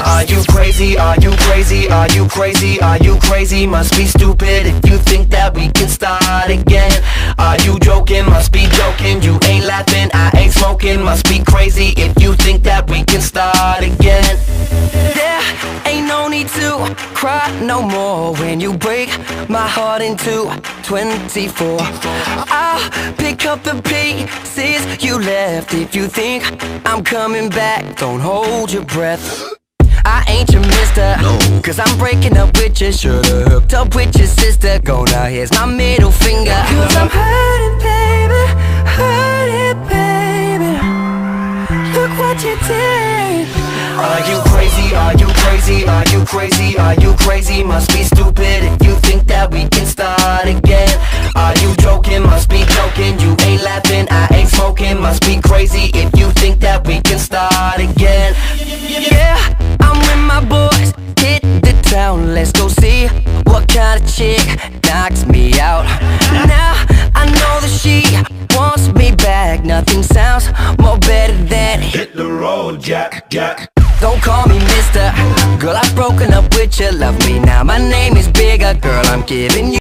Are you crazy? Are you crazy? Are you crazy? Are you crazy? Must be stupid if you think that we can start again. Are you joking? Must be joking. You ain't laughing, I ain't smoking. Must be crazy if you think that we can start again. There ain't no need to cry no more when you break my heart into 24. I'll pick up the pieces you left. If you think I'm coming back, don't hold your breath. I ain't your mister, no. Cause I'm breaking up with you. Should've hooked up with your sister. Go now, here's my middle finger. Cause I'm hurting, baby, hurting, baby. Look what you did. Are you crazy? Are you crazy? Are you crazy? Are you crazy? Must be stupid if you think that we can start again. Are you joking? Must be joking. You ain't laughing, I ain't smoking. Must be crazy if you think that we can start again. Yeah, I'm with my boys, hit the town. Let's go see what kind of chick knocks me out. Now I know that she wants me back. Nothing sounds more better than hit the road, Jack, Jack. Don't call me mister, girl, I've broken up with you. Love me now, my name is bigger. Girl, I'm giving you